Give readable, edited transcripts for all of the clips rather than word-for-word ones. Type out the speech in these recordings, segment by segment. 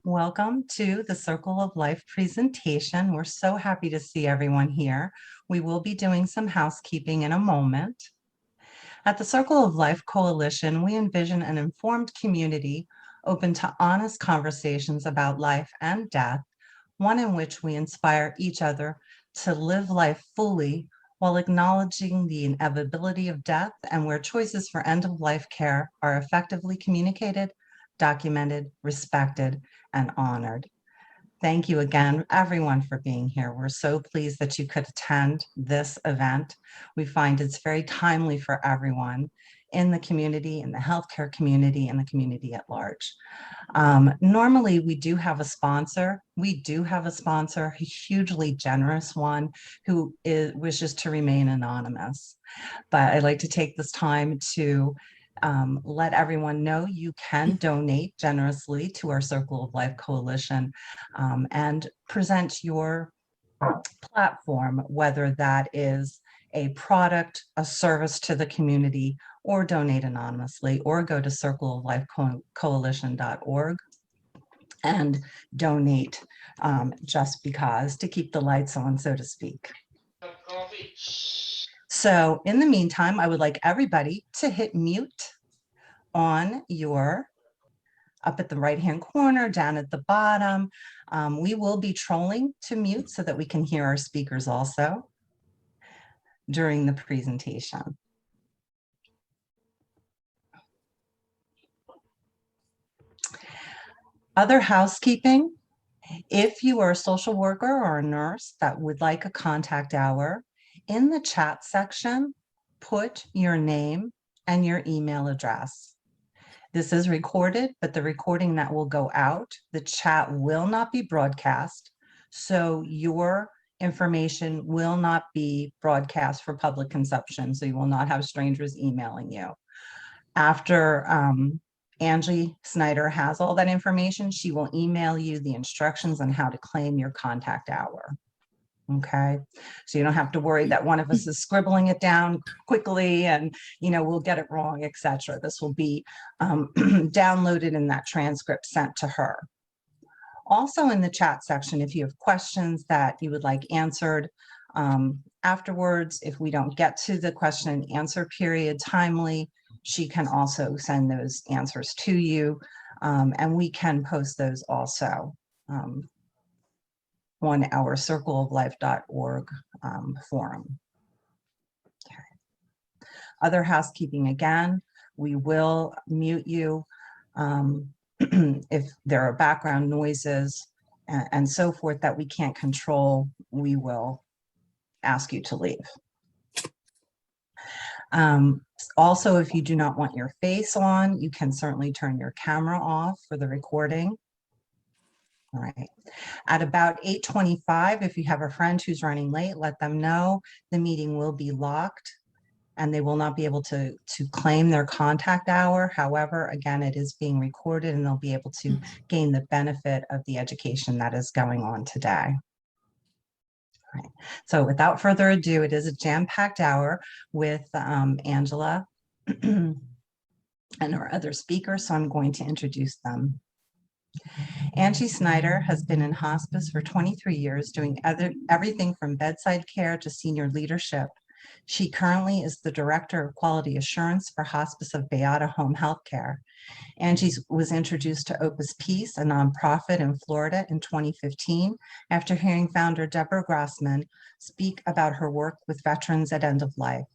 Welcome to the Circle of Life presentation. We're so happy to see everyone here. We will be doing some housekeeping in a moment. At the Circle of Life Coalition, we envision an informed community open to honest conversations about life and death, one in which we inspire each other to live life fully while acknowledging the inevitability of death and where choices for end-of-life care are effectively communicated, documented, respected, and honored. Thank you again, everyone, for being here. We're so pleased that you could attend this event. We find it's very timely for everyone in the community, in the healthcare community, and the community at large. Normally, we do have a sponsor. A hugely generous one who wishes to remain anonymous. But I'd like to take this time to let everyone know you can donate generously to our Circle of Life Coalition and present your platform, whether that is a product, a service to the community, or donate anonymously, or go to circleoflifecoalition.org and donate just because, to keep the lights on, so to speak. So in the meantime, I would like everybody to hit mute on your, up at the right-hand corner, down at the bottom. We will be trolling to mute so that we can hear our speakers also during the presentation. Other housekeeping: if you are a social worker or a nurse that would like a contact hour, in the chat section, put your name and your email address. This is recorded, but the recording that will go out, the chat will not be broadcast, so your information will not be broadcast for public consumption, so you will not have strangers emailing you. After Angie Snyder has all that information, she will email you the instructions on how to claim your contact hour. Okay, so you don't have to worry that one of us is scribbling it down quickly and, you know, we'll get it wrong, etc. This will be downloaded in that transcript sent to her. Also in the chat section, if you have questions that you would like answered afterwards, if we don't get to the question and answer period timely, she can also send those answers to you, and we can post those also on our circleoflife.org forum. Okay. Other housekeeping: again, we will mute you if there are background noises and so forth that we can't control. We will ask you to leave. Also, if you do not want your face on, you can certainly turn your camera off for the recording. All right. At about 8:25, if you have a friend who's running late, let them know. The meeting will be locked and they will not be able to claim their contact hour. However, again, it is being recorded and they'll be able to gain the benefit of the education that is going on today. All right. So without further ado, it is a jam-packed hour with Angela and our other speakers, so I'm going to introduce them. Angie Snyder has been in hospice for 23 years, doing everything from bedside care to senior leadership. She currently is the Director of Quality Assurance for Hospice of Beata Home Healthcare. Angie was introduced to Opus Peace, a nonprofit in Florida, in 2015 after hearing founder Deborah Grossman speak about her work with veterans at end of life.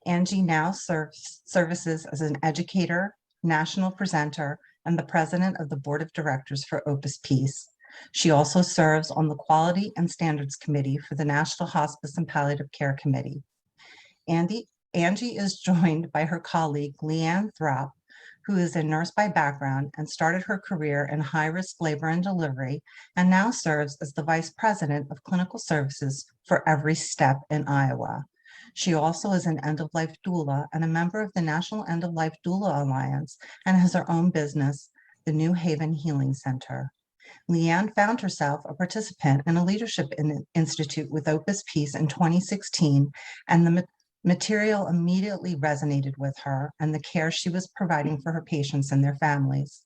Angie now services as an educator, national presenter, and the president of the board of directors for Opus Peace. She also serves on the Quality and Standards Committee for the National Hospice and Palliative Care Committee. Angie is joined by her colleague, Leann Thrapp, who is a nurse by background and started her career in high-risk labor and delivery, and now serves as the vice president of clinical services for Every Step in Iowa. She also is an end-of-life doula and a member of the National End-of-Life Doula Alliance and has her own business, the New Haven Healing Center. Leann found herself a participant in a leadership institute with Opus Peace in 2016, and the material immediately resonated with her and the care she was providing for her patients and their families.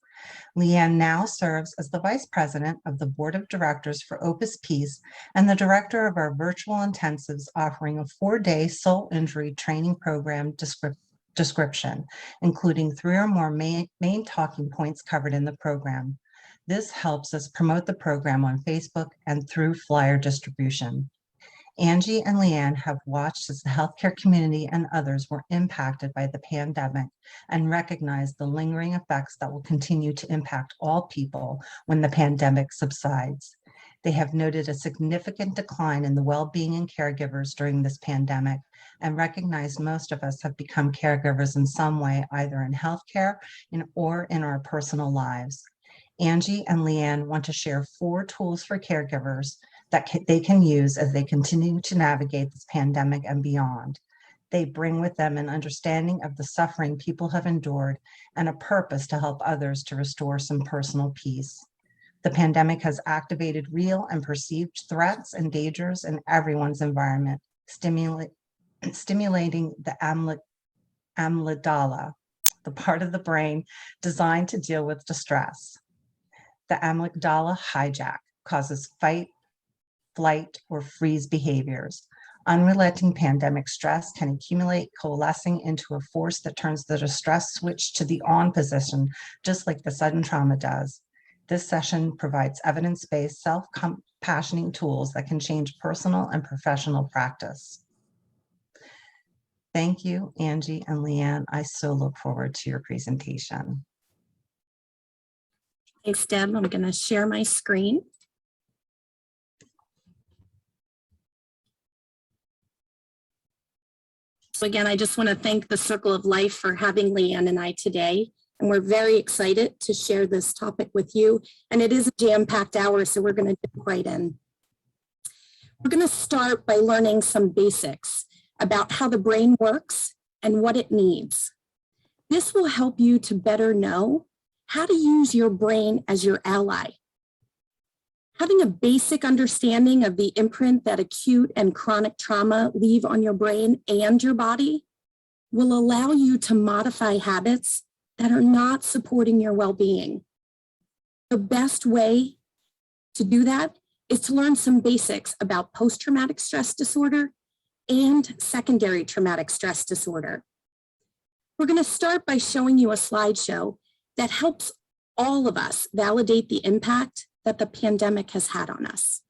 Leann now serves as the Vice President of the Board of Directors for Opus Peace and the Director of our virtual intensives, offering a 4-day soul injury training program description, including 3 or more main talking points covered in the program. This helps us promote the program on Facebook and through flyer distribution. Angie and Leann have watched as the healthcare community and others were impacted by the pandemic and recognize the lingering effects that will continue to impact all people when the pandemic subsides. They have noted a significant decline in the well-being in caregivers during this pandemic and recognize most of us have become caregivers in some way, either in healthcare or in our personal lives. Angie and Leann want to share 4 tools for caregivers that they can use as they continue to navigate this pandemic and beyond. They bring with them an understanding of the suffering people have endured and a purpose to help others to restore some personal peace. The pandemic has activated real and perceived threats and dangers in everyone's environment, stimulating the amygdala, the part of the brain designed to deal with distress. The amygdala hijack causes fight, flight, or freeze behaviors. Unrelenting pandemic stress can accumulate, coalescing into a force that turns the distress switch to the on position, just like the sudden trauma does. This session provides evidence-based, self-compassioning tools that can change personal and professional practice. Thank you, Angie and Leann. I so look forward to your presentation. Thanks, Deb. I'm going to share my screen. So again, I just want to thank the Circle of Life for having Leann and I today. And we're very excited to share this topic with you. And it is a jam-packed hour, so we're going to jump right in. We're going to start by learning some basics about how the brain works and what it needs. This will help you to better know how to use your brain as your ally. Having a basic understanding of the imprint that acute and chronic trauma leave on your brain and your body will allow you to modify habits that are not supporting your well-being. The best way to do that is to learn some basics about post-traumatic stress disorder and secondary traumatic stress disorder. We're going to start by showing you a slideshow that helps all of us validate the impact that the pandemic has had on us.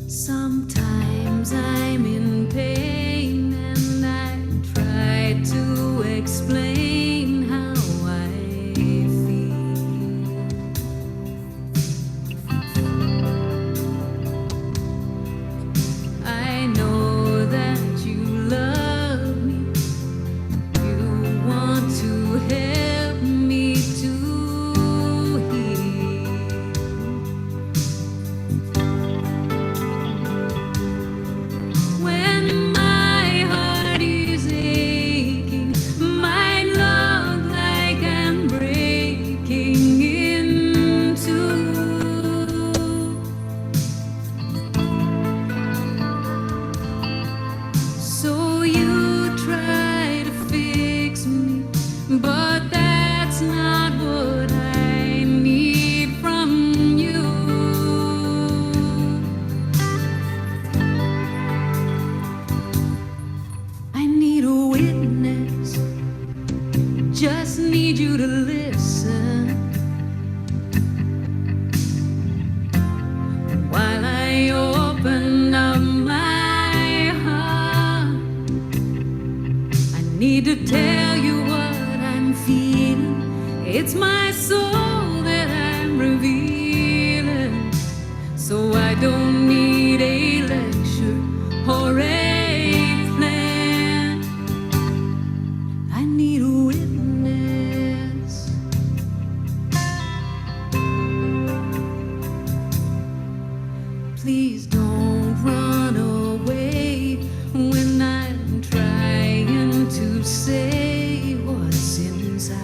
Sometimes I'm in pain and I try to explain how I feel. I know that you love me. You want to help me to heal. When my heart is aching, might look like I'm breaking in two. So you try to fix me, but that's not what I need from you. I need a witness, just need you to listen while I open up my heart. I need to tell you what I'm feeling. It's my soul that I'm revealing, so I don't need a lecture or a plan. I need a witness. Please don't run away when I'm trying to say what's inside.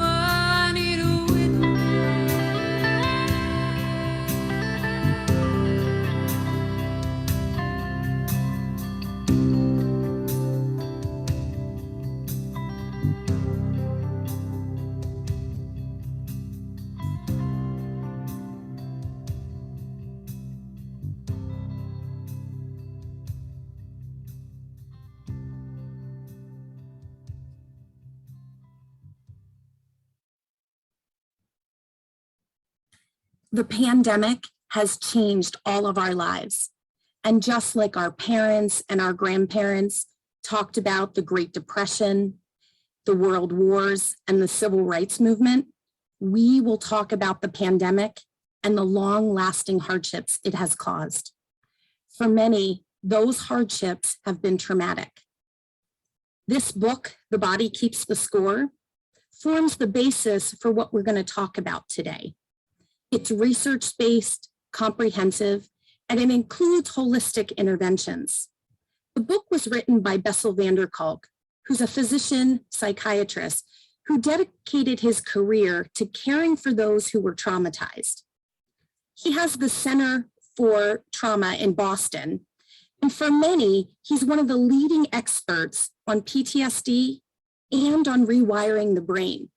I need a witness. The pandemic has changed all of our lives. And just like our parents and our grandparents talked about the Great Depression, the World Wars, and the Civil Rights Movement, we will talk about the pandemic and the long-lasting hardships it has caused. For many, those hardships have been traumatic. This book, The Body Keeps the Score, forms the basis for what we're going to talk about today. It's research-based, comprehensive, and it includes holistic interventions. The book was written by Bessel van der Kolk, who's a physician psychiatrist who dedicated his career to caring for those who were traumatized. He has the Center for Trauma in Boston, and for many, he's one of the leading experts on PTSD and on rewiring the brain.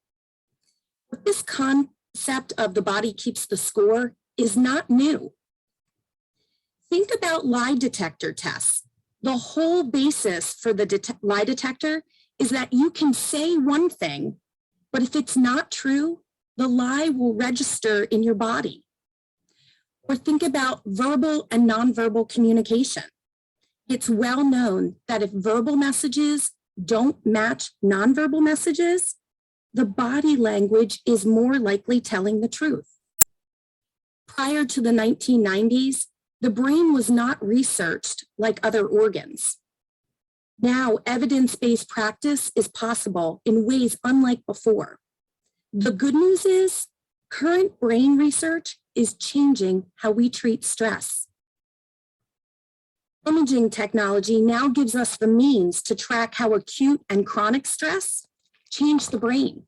But this concept of the body keeps the score is not new. Think about lie detector tests. The whole basis for the lie detector is that you can say one thing, but if it's not true, the lie will register in your body. Or think about verbal and nonverbal communication. It's well known that if verbal messages don't match nonverbal messages, the body language is more likely telling the truth. Prior to the 1990s, the brain was not researched like other organs. Now, evidence-based practice is possible in ways unlike before. The good news is, current brain research is changing how we treat stress. Imaging technology now gives us the means to track how acute and chronic stress change the brain.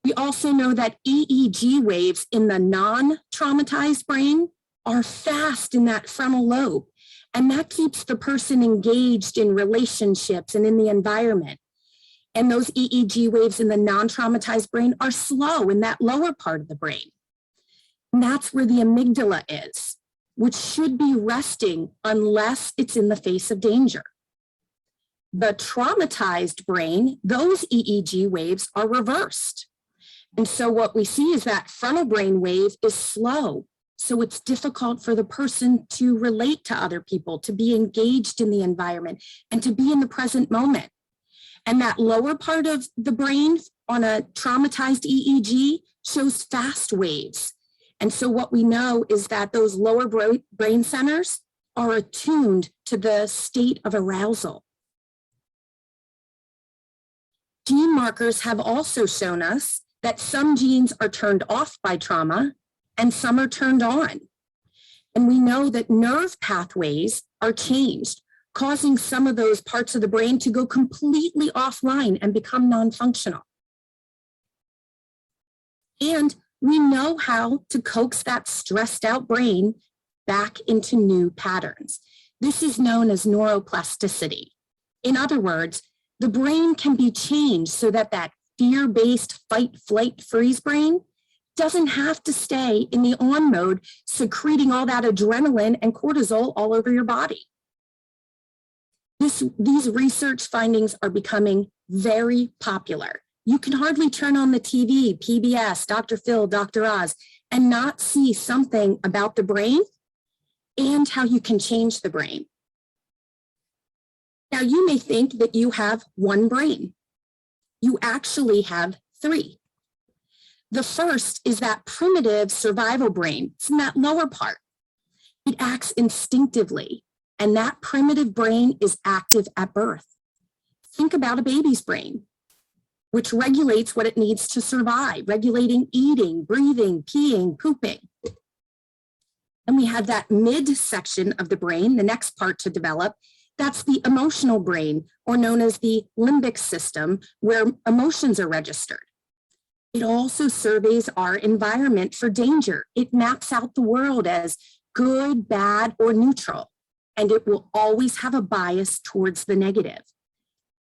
We also know that EEG waves in the non-traumatized brain are fast in that frontal lobe, and that keeps the person engaged in relationships and in the environment. And those EEG waves in the non-traumatized brain are slow in that lower part of the brain. And that's where the amygdala is, which should be resting unless it's in the face of danger. The traumatized brain, those EEG waves are reversed. And so what we see is that frontal brain wave is slow. So it's difficult for the person to relate to other people, to be engaged in the environment, and to be in the present moment. And that lower part of the brain on a traumatized EEG shows fast waves. And so what we know is that those lower brain centers are attuned to the state of arousal. Gene markers have also shown us that some genes are turned off by trauma and some are turned on. And we know that nerve pathways are changed, causing some of those parts of the brain to go completely offline and become non-functional. And we know how to coax that stressed out brain back into new patterns. This is known as neuroplasticity. In other words, the brain can be changed so that that fear-based fight, flight, freeze brain doesn't have to stay in the on mode, secreting all that adrenaline and cortisol all over your body. These research findings are becoming very popular. You can hardly turn on the TV, PBS, Dr. Phil, Dr. Oz, and not see something about the brain and how you can change the brain. Now, you may think that you have one brain. You actually have three. The first is that primitive survival brain. It's in that lower part. It acts instinctively, and that primitive brain is active at birth. Think about a baby's brain, which regulates what it needs to survive, regulating eating, breathing, peeing, pooping. And we have that midsection of the brain, the next part to develop, That's the emotional brain, or known as the limbic system, where emotions are registered. It also surveys our environment for danger. It maps out the world as good, bad, or neutral, and it will always have a bias towards the negative.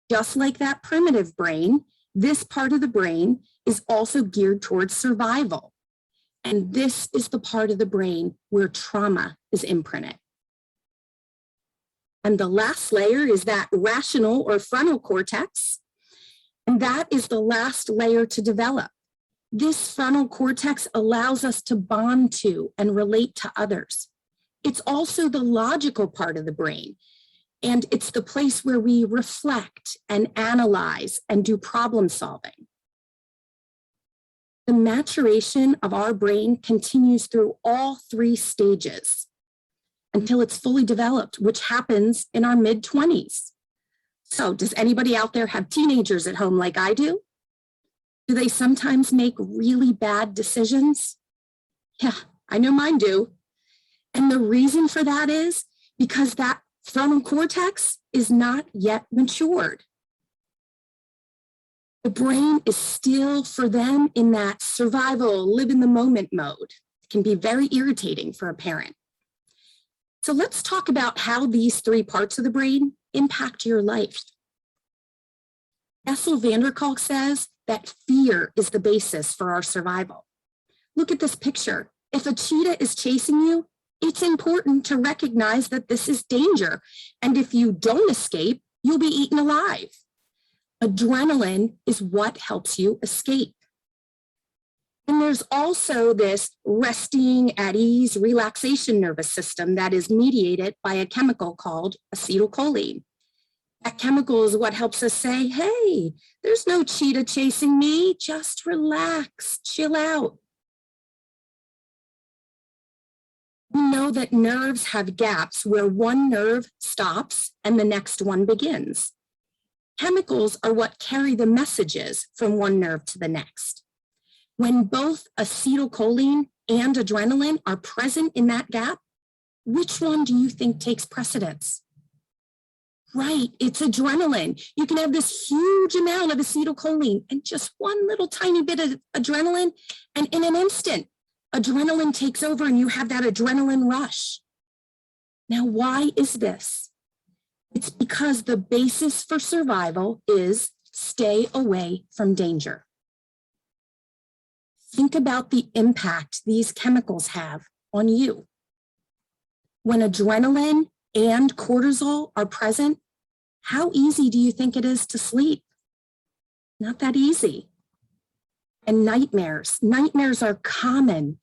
Just like that primitive brain, this part of the brain is also geared towards survival. And this is the part of the brain where trauma is imprinted. And the last layer is that rational or frontal cortex. And that is the last layer to develop. This frontal cortex allows us to bond to and relate to others. It's also the logical part of the brain. And it's the place where we reflect and analyze and do problem solving. The maturation of our brain continues through all 3 stages until it's fully developed, which happens in our mid-20s. So does anybody out there have teenagers at home like I do? Do they sometimes make really bad decisions? Yeah, I know mine do. And the reason for that is because that frontal cortex is not yet matured. The brain is still for them in that survival, live in the moment mode. It can be very irritating for a parent. So let's talk about how these 3 parts of the brain impact your life. Bessel van der Kolk says that fear is the basis for our survival. Look at this picture. If a cheetah is chasing you, it's important to recognize that this is danger. And if you don't escape, you'll be eaten alive. Adrenaline is what helps you escape. And there's also this resting at ease relaxation nervous system that is mediated by a chemical called acetylcholine. That chemical is what helps us say, hey, there's no cheetah chasing me, just relax, chill out. We know that nerves have gaps where one nerve stops and the next one begins. Chemicals are what carry the messages from one nerve to the next. When both acetylcholine and adrenaline are present in that gap, which one do you think takes precedence? Right, it's adrenaline. You can have this huge amount of acetylcholine and just one little tiny bit of adrenaline, and in an instant, adrenaline takes over and you have that adrenaline rush. Now, why is this? It's because the basis for survival is stay away from danger. Think about the impact these chemicals have on you. When adrenaline and cortisol are present, how easy do you think it is to sleep? Not that easy. And nightmares. Nightmares are common.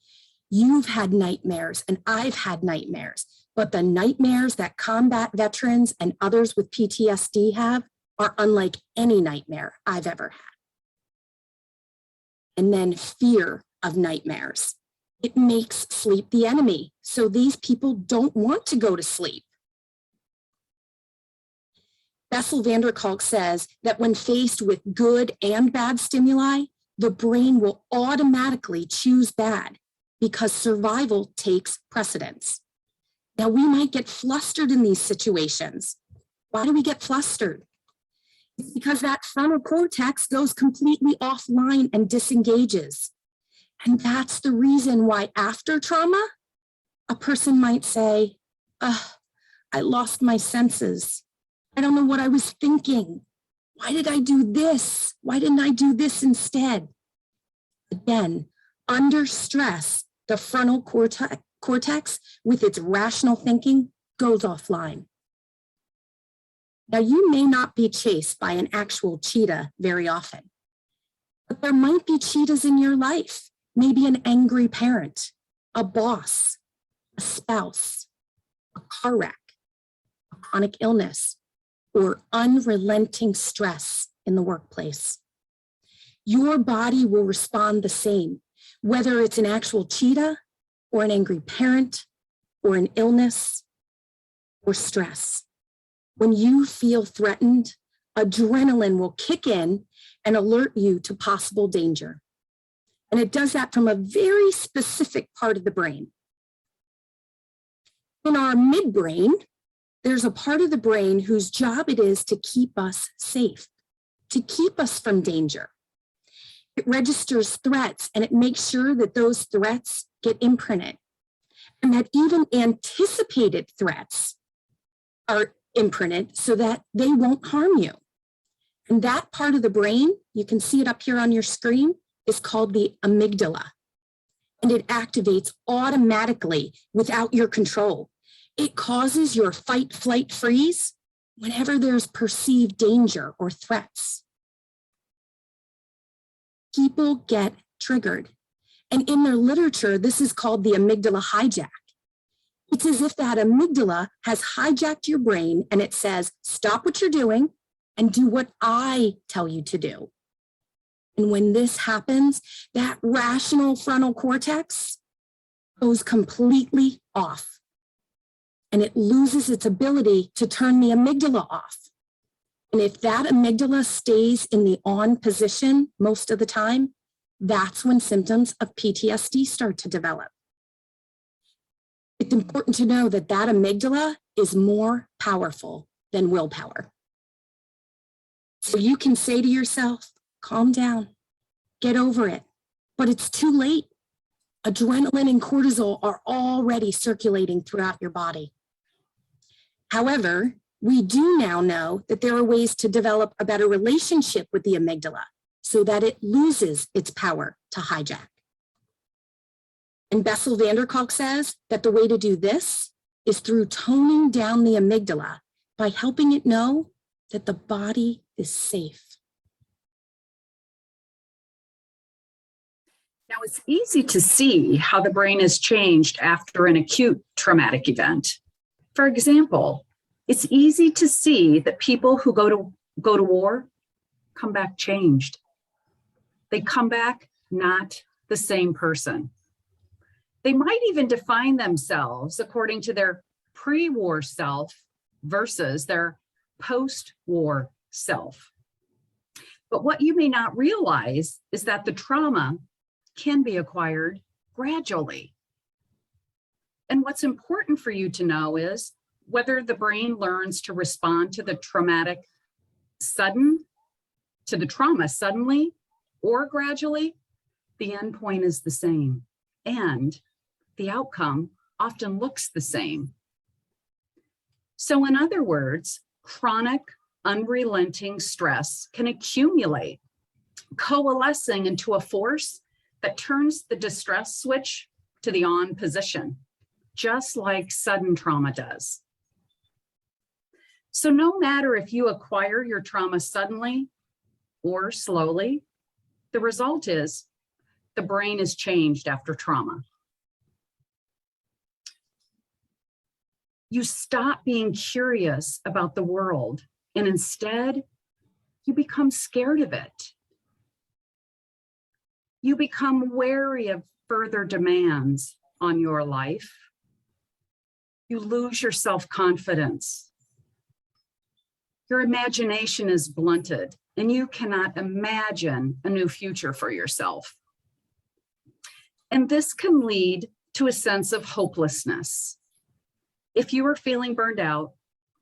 You've had nightmares and I've had nightmares. But the nightmares that combat veterans and others with PTSD have are unlike any nightmare I've ever had. And then fear of nightmares. It makes sleep the enemy. So these people don't want to go to sleep. Bessel van der Kolk says that when faced with good and bad stimuli, the brain will automatically choose bad because survival takes precedence. Now, we might get flustered in these situations. Why do we get flustered? It's because that frontal cortex goes completely offline and disengages. And that's the reason why after trauma, a person might say, I lost my senses. I don't know what I was thinking. Why did I do this? Why didn't I do this instead? Again, under stress, the frontal cortex with its rational thinking goes offline. Now, you may not be chased by an actual cheetah very often, but there might be cheetahs in your life, maybe an angry parent, a boss, a spouse, a car wreck, a chronic illness, or unrelenting stress in the workplace. Your body will respond the same, whether it's an actual cheetah or an angry parent or an illness or stress. When you feel threatened, adrenaline will kick in and alert you to possible danger. And it does that from a very specific part of the brain. In our midbrain, there's a part of the brain whose job it is to keep us safe, to keep us from danger. It registers threats and it makes sure that those threats get imprinted and that even anticipated threats are imprinted so that they won't harm you. And that part of the brain, you can see it up here on your screen, is called the amygdala. And it activates automatically without your control. It causes your fight, flight, freeze whenever there's perceived danger or threats. People get triggered. And in their literature, this is called the amygdala hijack. It's as if that amygdala has hijacked your brain and it says, stop what you're doing and do what I tell you to do. And when this happens, that rational frontal cortex goes completely off. And it loses its ability to turn the amygdala off. And if that amygdala stays in the on position most of the time, that's when symptoms of PTSD start to develop. It's important to know that that amygdala is more powerful than willpower. So you can say to yourself, calm down, get over it, but it's too late. Adrenaline and cortisol are already circulating throughout your body. However, we do now know that there are ways to develop a better relationship with the amygdala so that it loses its power to hijack. And Bessel van der Kolk says that the way to do this is through toning down the amygdala by helping it know that the body is safe. Now, it's easy to see how the brain is changed after an acute traumatic event. For example, it's easy to see that people who go to war come back changed. They come back not the same person. They might even define themselves according to their pre-war self versus their post-war self. But what you may not realize is that the trauma can be acquired gradually. And what's important for you to know is whether the brain learns to respond to the trauma suddenly or gradually, the endpoint is the same. And the outcome often looks the same. So in other words, chronic, unrelenting stress can accumulate, coalescing into a force that turns the distress switch to the on position, just like sudden trauma does. So no matter if you acquire your trauma suddenly or slowly, the result is the brain is changed after trauma. You stop being curious about the world and instead you become scared of it. You become wary of further demands on your life. You lose your self-confidence. Your imagination is blunted and you cannot imagine a new future for yourself. And this can lead to a sense of hopelessness. If you are feeling burned out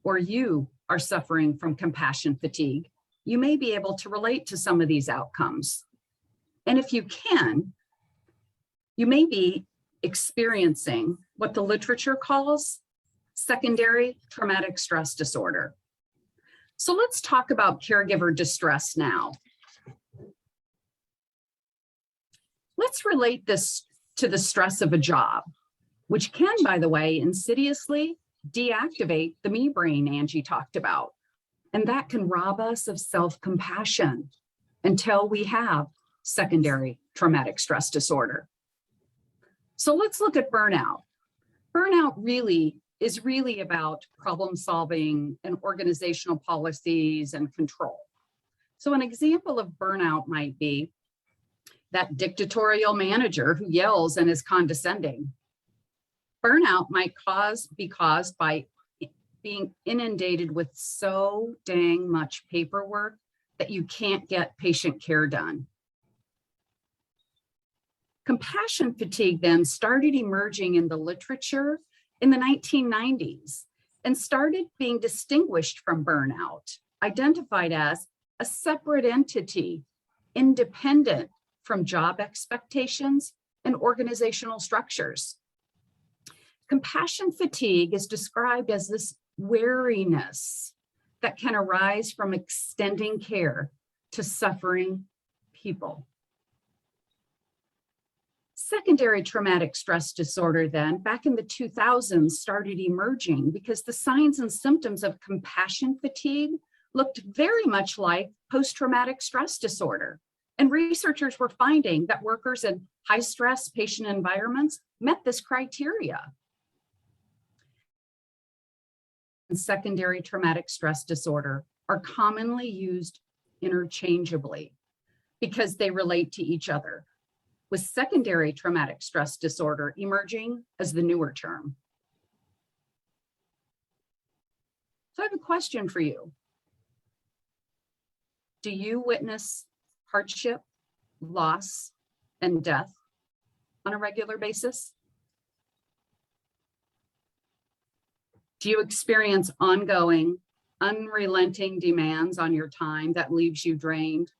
or you are suffering from compassion fatigue, you may be able to relate to some of these outcomes. And if you can, you may be experiencing what the literature calls secondary traumatic stress disorder. So let's talk about caregiver distress now. Let's relate this to the stress of a job, which can, by the way, insidiously deactivate the me brain Angie talked about. And that can rob us of self-compassion until we have secondary traumatic stress disorder. So let's look at burnout. Burnout is really about problem solving and organizational policies and control. So an example of burnout might be that dictatorial manager who yells and is condescending. Burnout might be caused by being inundated with so dang much paperwork that you can't get patient care done. Compassion fatigue then started emerging in the literature in the 1990s. and started being distinguished from burnout, identified as a separate entity, independent from job expectations and organizational structures. Compassion fatigue is described as this weariness that can arise from extending care to suffering people. Secondary traumatic stress disorder then, back in the 2000s, started emerging because the signs and symptoms of compassion fatigue looked very much like post-traumatic stress disorder. And researchers were finding that workers in high-stress patient environments met this criteria. And secondary traumatic stress disorder are commonly used interchangeably because they relate to each other, with secondary traumatic stress disorder emerging as the newer term. So I have a question for you. Do you witness hardship, loss, and death on a regular basis? Do you experience ongoing, unrelenting demands on your time that leaves you drained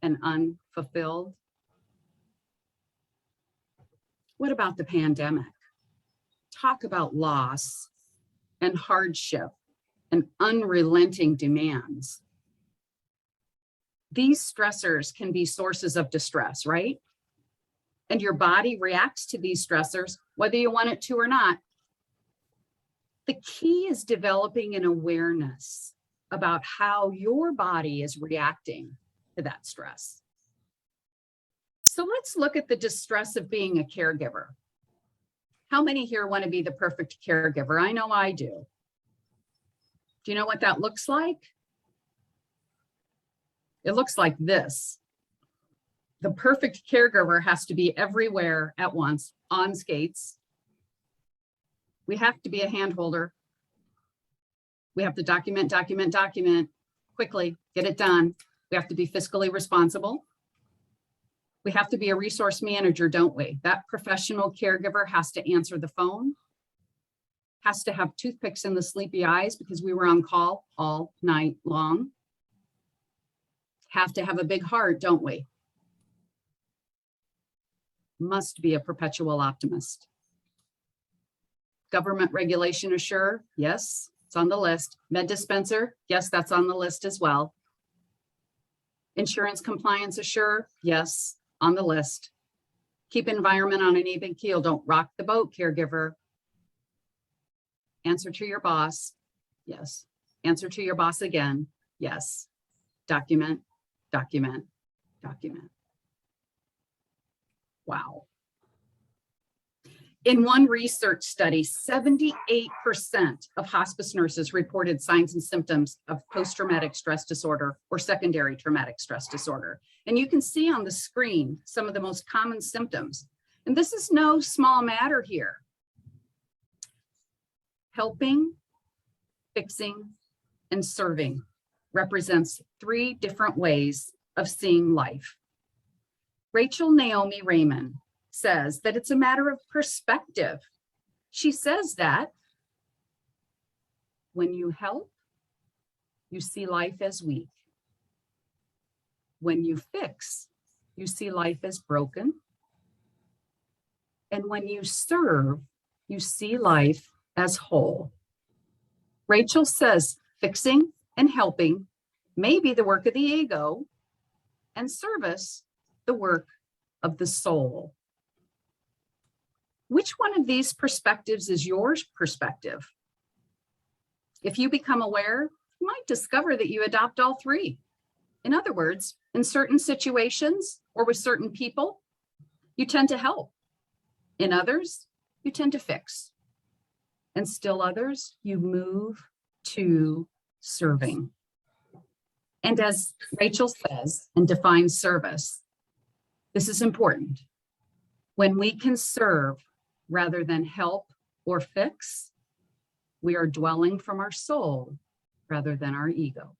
and unfulfilled? What about the pandemic? Talk about loss and hardship and unrelenting demands. These stressors can be sources of distress, right? And your body reacts to these stressors, whether you want it to or not. The key is developing an awareness about how your body is reacting to that stress. So let's look at the distress of being a caregiver. How many here want to be the perfect caregiver? I know I do. Do you know what that looks like? It looks like this. The perfect caregiver has to be everywhere at once, on skates. We have to be a hand holder. We have to document quickly, get it done. We have to be fiscally responsible. We have to be a resource manager, don't we? That professional caregiver has to answer the phone, has to have toothpicks in the sleepy eyes because we were on call all night long. Have to have a big heart, don't we? Must be a perpetual optimist. Government regulation assure, yes, it's on the list. Med dispenser, yes, that's on the list as well. Insurance compliance assure, yes, on the list. Keep environment on an even keel. Don't rock the boat, caregiver. Answer to your boss, yes. Answer to your boss again, yes. Document. Wow. In one research study, 78% of hospice nurses reported signs and symptoms of post-traumatic stress disorder or secondary traumatic stress disorder. And you can see on the screen some of the most common symptoms. And this is no small matter here. Helping, fixing, and serving represents 3 different ways of seeing life. Rachel Naomi Raymond says that it's a matter of perspective. She says that when you help, you see life as weak. When you fix, you see life as broken. And when you serve, you see life as whole. Rachel says fixing and helping may be the work of the ego, and service the work of the soul. Which one of these perspectives is your perspective? If you become aware, you might discover that you adopt all 3. In other words, in certain situations or with certain people, you tend to help. In others, you tend to fix. And still others, you move to serving. And as Rachel says and defines service, this is important. When we can serve rather than help or fix, we are dwelling from our soul rather than our ego.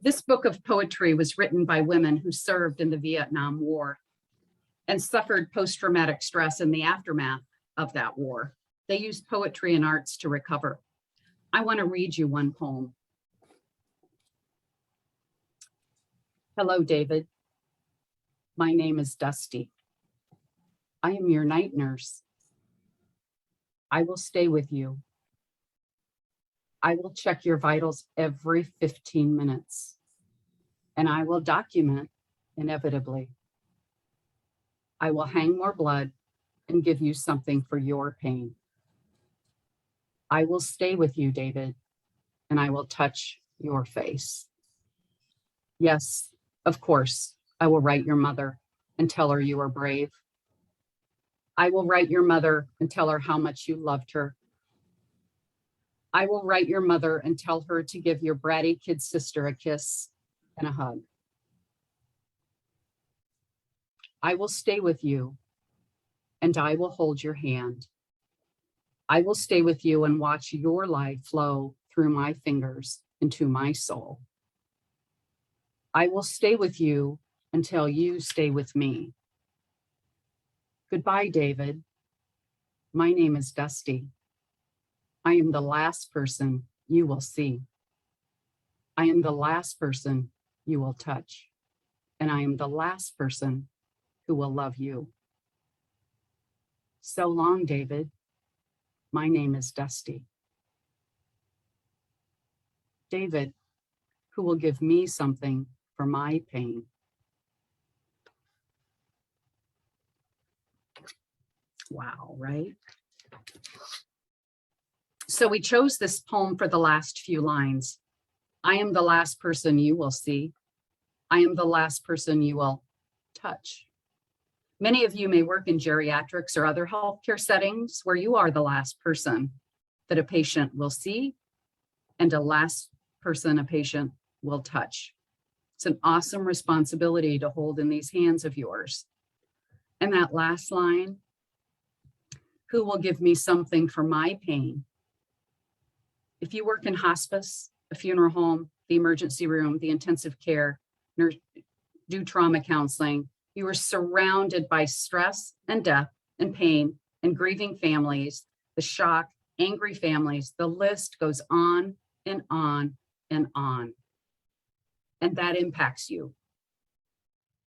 This book of poetry was written by women who served in the Vietnam War and suffered post-traumatic stress in the aftermath of that war. They used poetry and arts to recover. I want to read you one poem. Hello, David. My name is Dusty. I am your night nurse. I will stay with you. I will check your vitals every 15 minutes, and I will document inevitably. I will hang more blood and give you something for your pain. I will stay with you, David, and I will touch your face. Yes, of course, I will write your mother and tell her you are brave. I will write your mother and tell her how much you loved her. I will write your mother and tell her to give your bratty kid sister a kiss and a hug. I will stay with you, and I will hold your hand. I will stay with you and watch your life flow through my fingers into my soul. I will stay with you until you stay with me. Goodbye, David. My name is Dusty. I am the last person you will see. I am the last person you will touch, and I am the last person who will love you. So long, David. My name is Dusty. David, who will give me something for my pain. Wow, right? So we chose this poem for the last few lines. I am the last person you will see. I am the last person you will touch. Many of you may work in geriatrics or other healthcare settings where you are the last person that a patient will see and the last person a patient will touch. It's an awesome responsibility to hold in these hands of yours. And that last line, who will give me something for my pain? If you work in hospice, a funeral home, the emergency room, the intensive care, do trauma counseling, you are surrounded by stress and death and pain and grieving families, the shock, angry families. The list goes on and on and on. And that impacts you.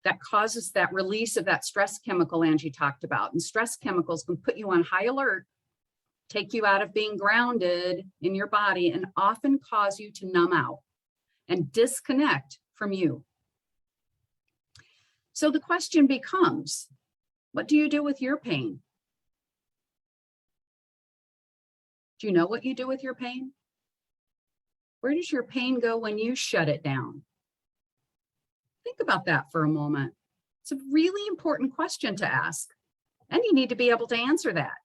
That causes that release of that stress chemical Angie talked about. And stress chemicals can put you on high alert, take you out of being grounded in your body, and often cause you to numb out and disconnect from you. So the question becomes, what do you do with your pain? Do you know what you do with your pain? Where does your pain go when you shut it down? Think about that for a moment. It's a really important question to ask, and you need to be able to answer that.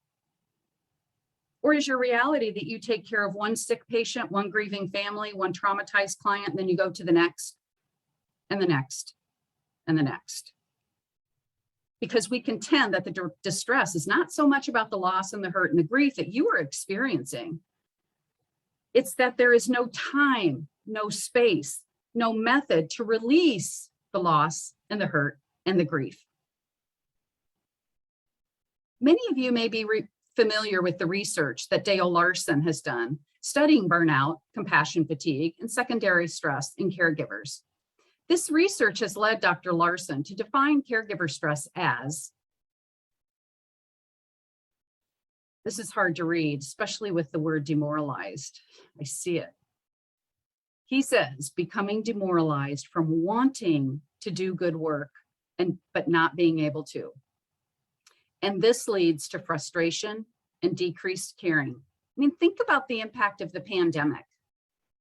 Or is your reality that you take care of one sick patient, one grieving family, one traumatized client, and then you go to the next and the next and the next? Because we contend that the distress is not so much about the loss and the hurt and the grief that you are experiencing. It's that there is no time, no space, no method to release the loss and the hurt and the grief. Many of you may be familiar with the research that Dale Larson has done, studying burnout, compassion fatigue, and secondary stress in caregivers. This research has led Dr. Larson to define caregiver stress as, this is hard to read, especially with the word demoralized. I see it. He says, becoming demoralized from wanting to do good work but not being able to. And this leads to frustration and decreased caring. I mean, think about the impact of the pandemic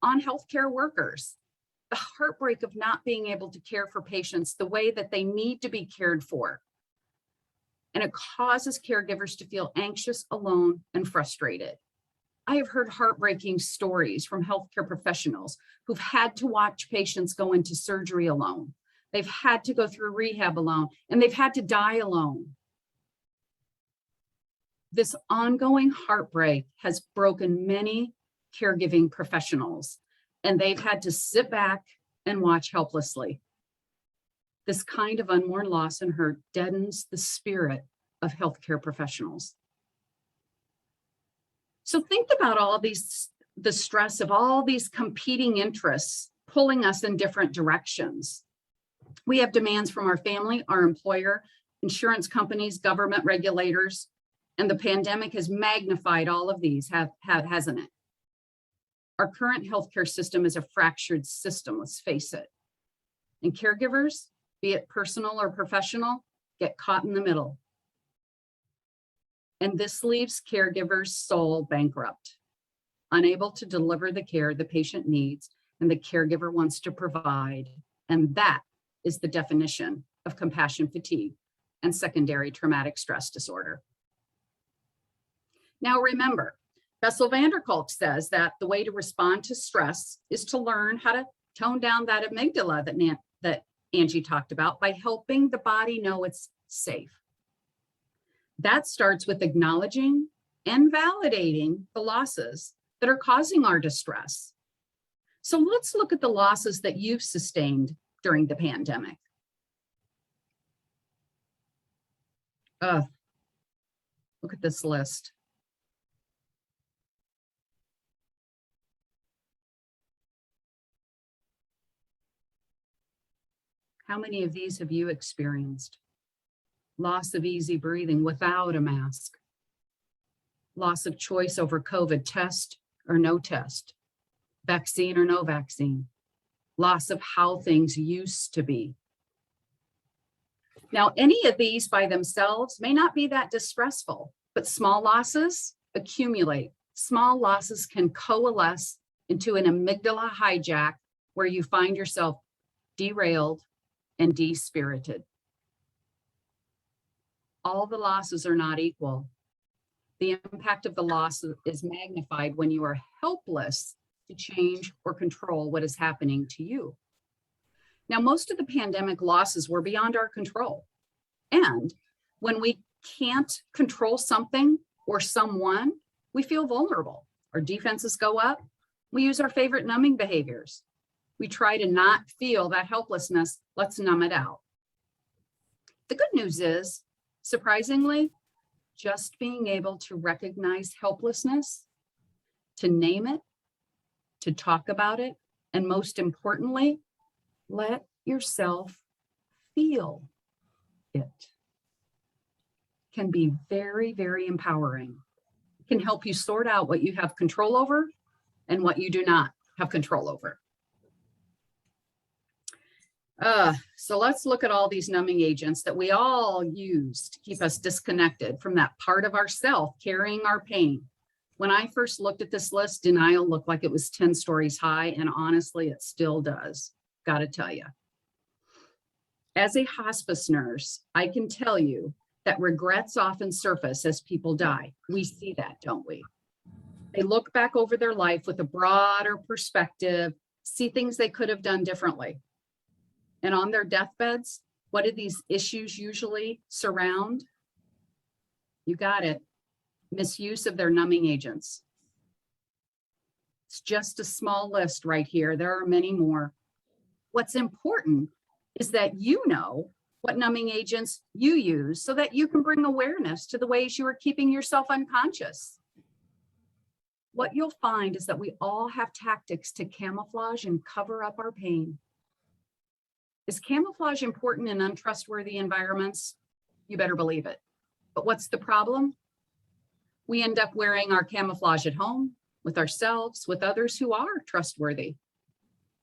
on healthcare workers, the heartbreak of not being able to care for patients the way that they need to be cared for. And it causes caregivers to feel anxious, alone, and frustrated. I have heard heartbreaking stories from healthcare professionals who've had to watch patients go into surgery alone. They've had to go through rehab alone, and they've had to die alone. This ongoing heartbreak has broken many caregiving professionals, and they've had to sit back and watch helplessly. This kind of unmourned loss and hurt deadens the spirit of healthcare professionals. So think about all these, the stress of all these competing interests pulling us in different directions. We have demands from our family, our employer, insurance companies, government regulators, and the pandemic has magnified all of these, hasn't it? Our current healthcare system is a fractured system, let's face it. And caregivers, be it personal or professional, get caught in the middle. And this leaves caregivers soul bankrupt, unable to deliver the care the patient needs and the caregiver wants to provide. And that is the definition of compassion fatigue and secondary traumatic stress disorder. Now remember, Bessel van der Kolk says that the way to respond to stress is to learn how to tone down that amygdala that Angie talked about by helping the body know it's safe. That starts with acknowledging and validating the losses that are causing our distress. So let's look at the losses that you've sustained during the pandemic. Look at this list. How many of these have you experienced? Loss of easy breathing without a mask. Loss of choice over COVID, test or no test. Vaccine or no vaccine. Loss of how things used to be. Now, any of these by themselves may not be that distressful, but small losses accumulate. Small losses can coalesce into an amygdala hijack where you find yourself derailed and de-spirited. All the losses are not equal. The impact of the loss is magnified when you are helpless to change or control what is happening to you. Now, most of the pandemic losses were beyond our control. And when we can't control something or someone, we feel vulnerable. Our defenses go up. We use our favorite numbing behaviors. We try to not feel that helplessness. Let's numb it out. The good news is, surprisingly, just being able to recognize helplessness, to name it, to talk about it, and most importantly, let yourself feel it, can be very, very empowering. It can help you sort out what you have control over and what you do not have control over. So let's look at all these numbing agents that we all use to keep us disconnected from that part of ourself carrying our pain. When I first looked at this list, denial looked like it was 10 stories high, and honestly, it still does, gotta tell you. As a hospice nurse, I can tell you that regrets often surface as people die. We see that, don't we? They look back over their life with a broader perspective, see things they could have done differently. And on their deathbeds, what do these issues usually surround? You got it. Misuse of their numbing agents. It's just a small list right here. There are many more. What's important is that you know what numbing agents you use so that you can bring awareness to the ways you are keeping yourself unconscious. What you'll find is that we all have tactics to camouflage and cover up our pain. Is camouflage important in untrustworthy environments? You better believe it. But what's the problem? We end up wearing our camouflage at home, with ourselves, with others who are trustworthy.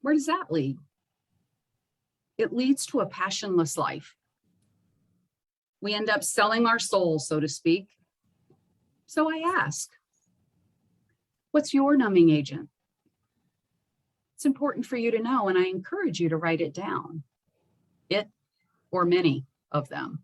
Where does that lead? It leads to a passionless life. We end up selling our soul, so to speak. So I ask, what's your numbing agent? It's important for you to know, and I encourage you to write it down. It or many of them.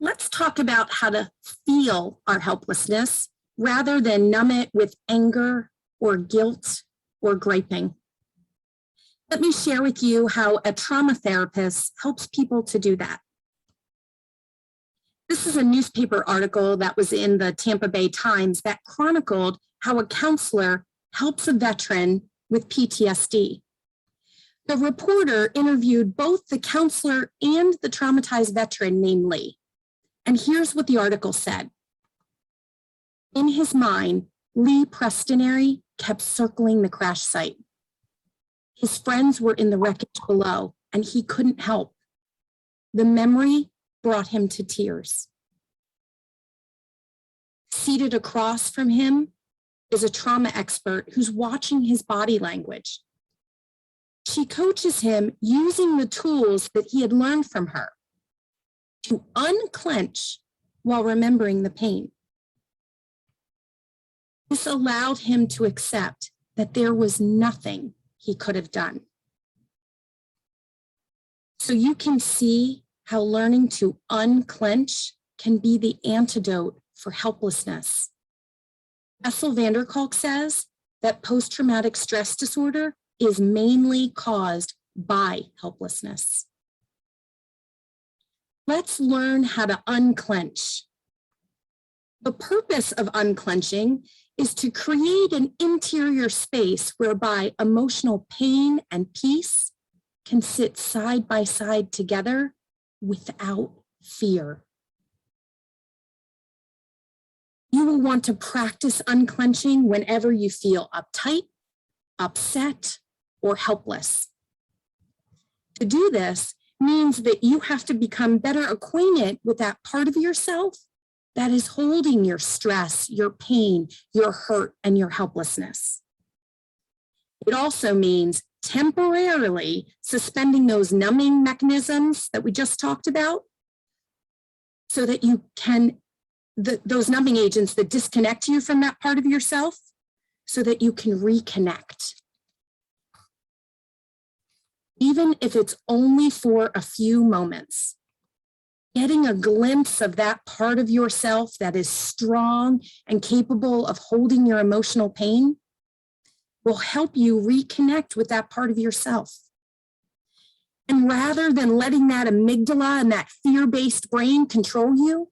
Let's talk about how to feel our helplessness rather than numb it with anger or guilt or griping. Let me share with you how a trauma therapist helps people to do that. This is a newspaper article that was in the Tampa Bay Times that chronicled how a counselor helps a veteran with PTSD. The reporter interviewed both the counselor and the traumatized veteran named Lee. And here's what the article said. In his mind, Lee Prestonary kept circling the crash site. His friends were in the wreckage below, and he couldn't help. The memory brought him to tears. Seated across from him is a trauma expert who's watching his body language. She coaches him using the tools that he had learned from her to unclench while remembering the pain. This allowed him to accept that there was nothing he could have done. So you can see how learning to unclench can be the antidote for helplessness. Bessel van der Kolk says that post-traumatic stress disorder is mainly caused by helplessness. Let's learn how to unclench. The purpose of unclenching is to create an interior space whereby emotional pain and peace can sit side by side together without fear. You will want to practice unclenching whenever you feel uptight, upset, or helpless. To do this means that you have to become better acquainted with that part of yourself that is holding your stress, your pain, your hurt, and your helplessness. It also means temporarily suspending those numbing mechanisms that we just talked about so that you can, those numbing agents that disconnect you from that part of yourself so that you can reconnect. Even if it's only for a few moments. Getting a glimpse of that part of yourself that is strong and capable of holding your emotional pain will help you reconnect with that part of yourself. And rather than letting that amygdala and that fear-based brain control you,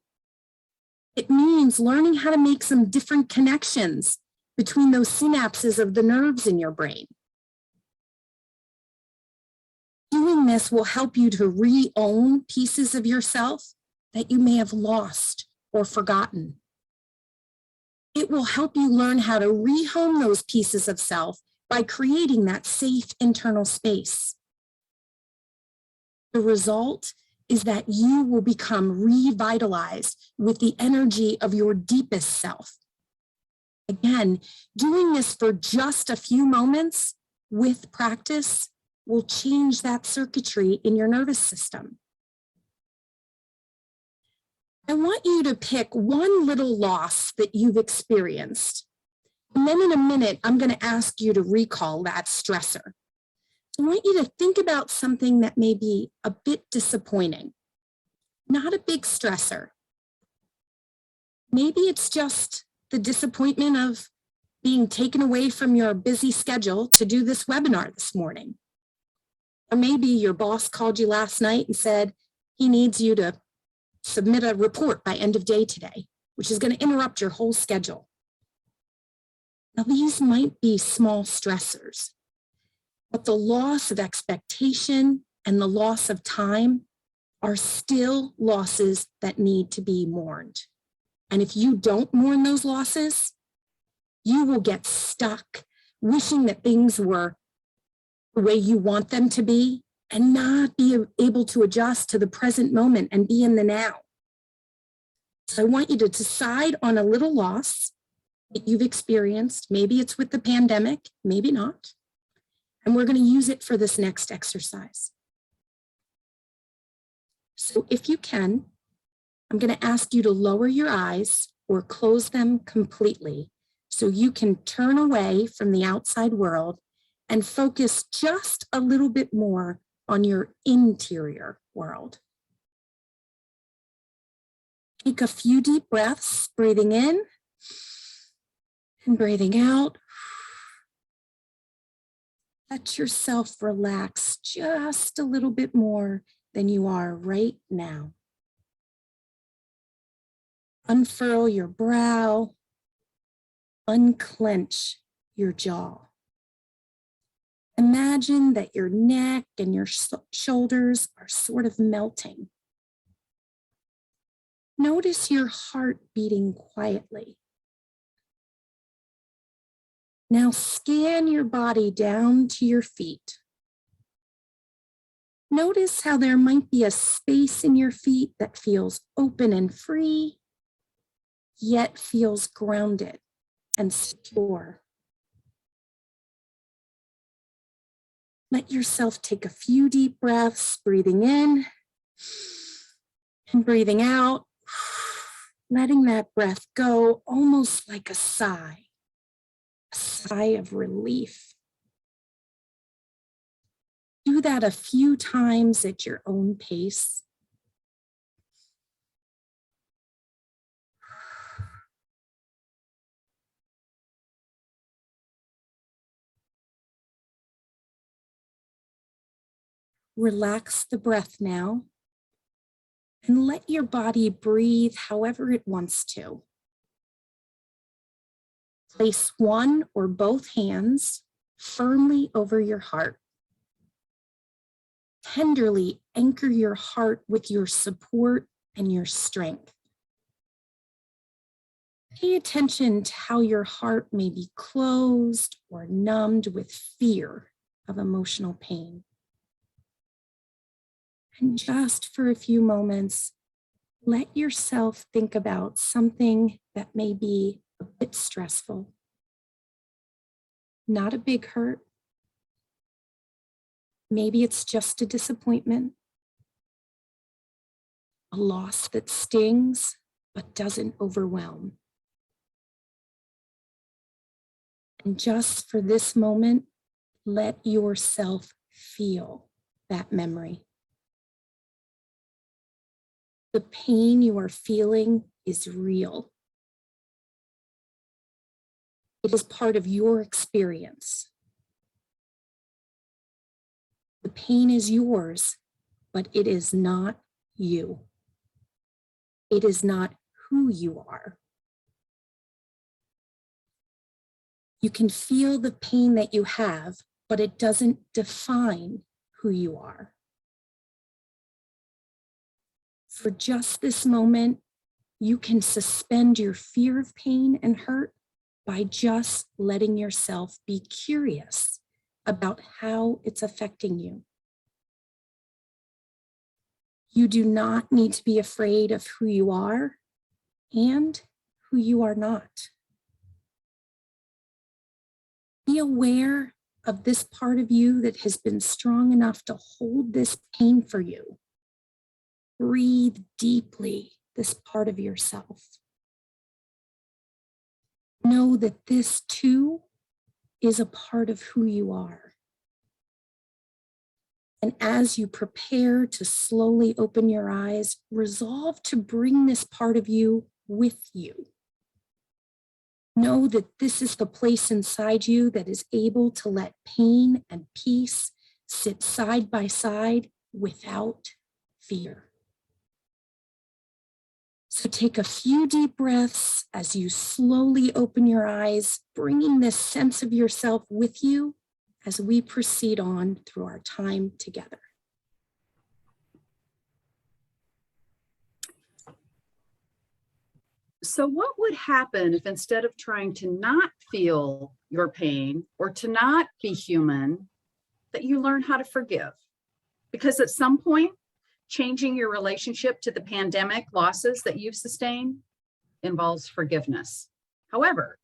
it means learning how to make some different connections between those synapses of the nerves in your brain. Doing this will help you to re-own pieces of yourself that you may have lost or forgotten. It will help you learn how to rehome those pieces of self by creating that safe internal space. The result is that you will become revitalized with the energy of your deepest self. Again, doing this for just a few moments with practice will change that circuitry in your nervous system. I want you to pick one little loss that you've experienced. And then in a minute, I'm going to ask you to recall that stressor. I want you to think about something that may be a bit disappointing, not a big stressor. Maybe it's just the disappointment of being taken away from your busy schedule to do this webinar this morning. Or maybe your boss called you last night and said he needs you to submit a report by end of day today, which is going to interrupt your whole schedule. Now, these might be small stressors, but the loss of expectation and the loss of time are still losses that need to be mourned. And if you don't mourn those losses, you will get stuck wishing that things were the way you want them to be and not be able to adjust to the present moment and be in the now. So I want you to decide on a little loss that you've experienced. Maybe it's with the pandemic, maybe not. And we're going to use it for this next exercise. So if you can, I'm going to ask you to lower your eyes or close them completely so you can turn away from the outside world and focus just a little bit more on your interior world. Take a few deep breaths, breathing in and breathing out. Let yourself relax just a little bit more than you are right now. Unfurl your brow, unclench your jaw. Imagine that your neck and your shoulders are sort of melting. Notice your heart beating quietly. Now scan your body down to your feet. Notice how there might be a space in your feet that feels open and free, yet feels grounded and secure. Let yourself take a few deep breaths, breathing in and breathing out, letting that breath go almost like a sigh of relief. Do that a few times at your own pace. Relax the breath now and let your body breathe however it wants to. Place one or both hands firmly over your heart. Tenderly anchor your heart with your support and your strength. Pay attention to how your heart may be closed or numbed with fear of emotional pain. And just for a few moments, let yourself think about something that may be a bit stressful. Not a big hurt. Maybe it's just a disappointment, a loss that stings but doesn't overwhelm. And just for this moment, let yourself feel that memory. The pain you are feeling is real. It is part of your experience. The pain is yours, but it is not you. It is not who you are. You can feel the pain that you have, but it doesn't define who you are. For just this moment, you can suspend your fear of pain and hurt by just letting yourself be curious about how it's affecting you. You do not need to be afraid of who you are and who you are not. Be aware of this part of you that has been strong enough to hold this pain for you. Breathe deeply this part of yourself. Know that this too is a part of who you are. And as you prepare to slowly open your eyes, resolve to bring this part of you with you. Know that this is the place inside you that is able to let pain and peace sit side by side without fear. So take a few deep breaths as you slowly open your eyes, bringing this sense of yourself with you as we proceed on through our time together. So what would happen if instead of trying to not feel your pain or to not be human, that you learn how to forgive? Because at some point, changing your relationship to the pandemic losses that you've sustained involves forgiveness. However,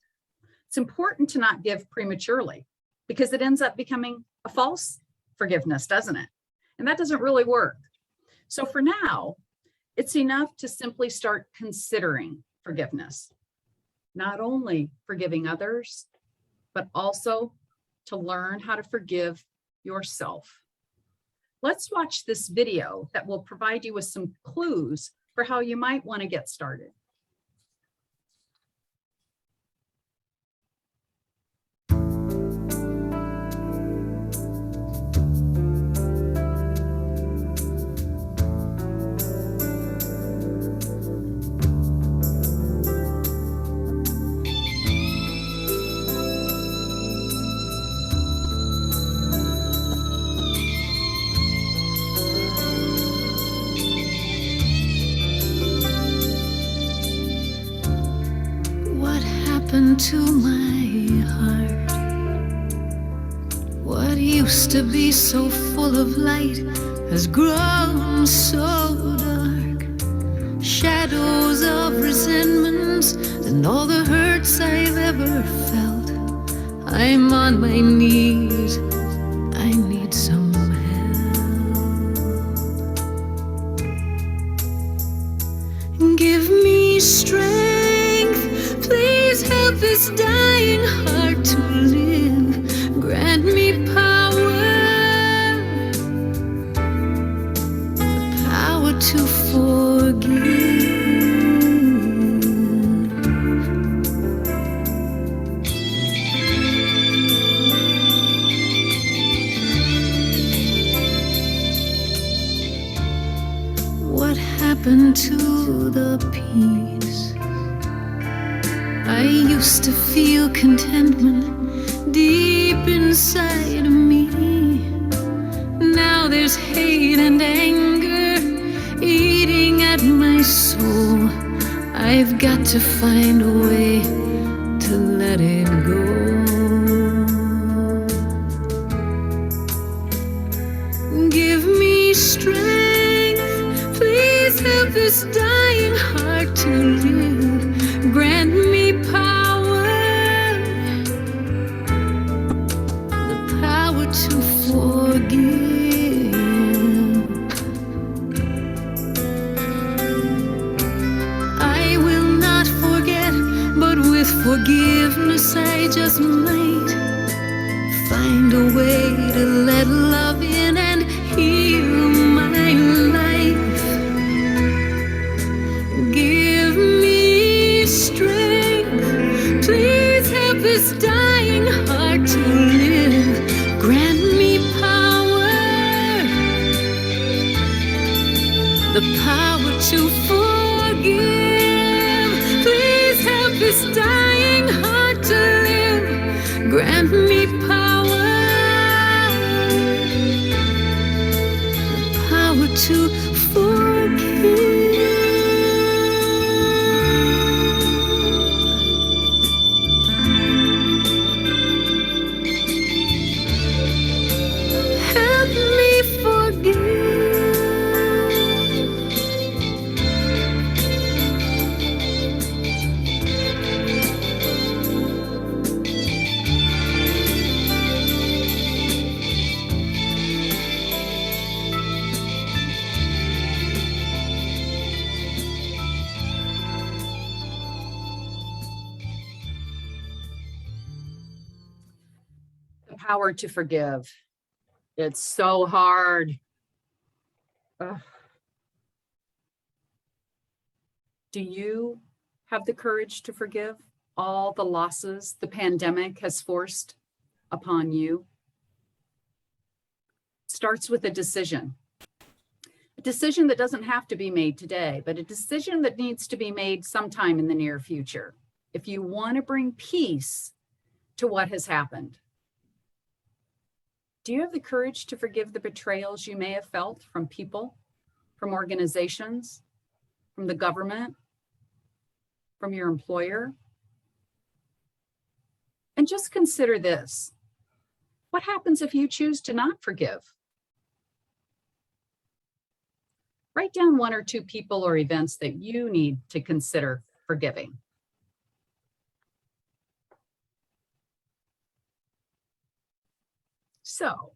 it's important to not give prematurely because it ends up becoming a false forgiveness, doesn't it? And that doesn't really work. So for now, it's enough to simply start considering forgiveness, not only forgiving others, but also to learn how to forgive yourself. Let's watch this video that will provide you with some clues for how you might want to get started. to my heart? What used to be so full of light has grown so dark. Shadows of resentments and all the hurts I've ever felt. I'm on my knees, I need some help. Give me strength, please help this dying heart to live. Grant me power, the power to forgive. What happened to the peace? I used to feel contentment deep inside of me. Now there's hate and anger eating at my soul. I've got to find a way to let it go. Give me strength, please help this dying heart to live. Grant me power, the power to forgive. I will not forget, but with forgiveness I just might find a way to let love in and heal my life. Give me strength, please help this dying heart to live. Grant me power, the power to forgive. Please help this dying heart to live. Grant me power, the power to forgive. Help me forgive. The power to forgive. It's so hard. Ugh. Do you have the courage to forgive all the losses the pandemic has forced upon you? It starts with a decision that doesn't have to be made today, but a decision that needs to be made sometime in the near future. If you want to bring peace to what has happened, do you have the courage to forgive the betrayals you may have felt from people, from organizations, from the government, from your employer? And just consider this. What happens if you choose to not forgive? Write down one or two people or events that you need to consider forgiving. So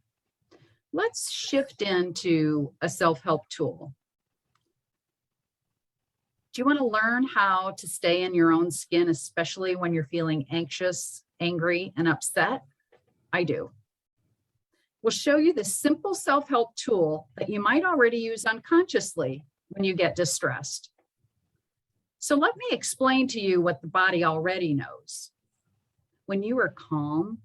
let's shift into a self-help tool. Do you want to learn how to stay in your own skin, especially when you're feeling anxious, angry, and upset? I do. We'll show you this simple self-help tool that you might already use unconsciously when you get distressed. So let me explain to you what the body already knows. When you are calm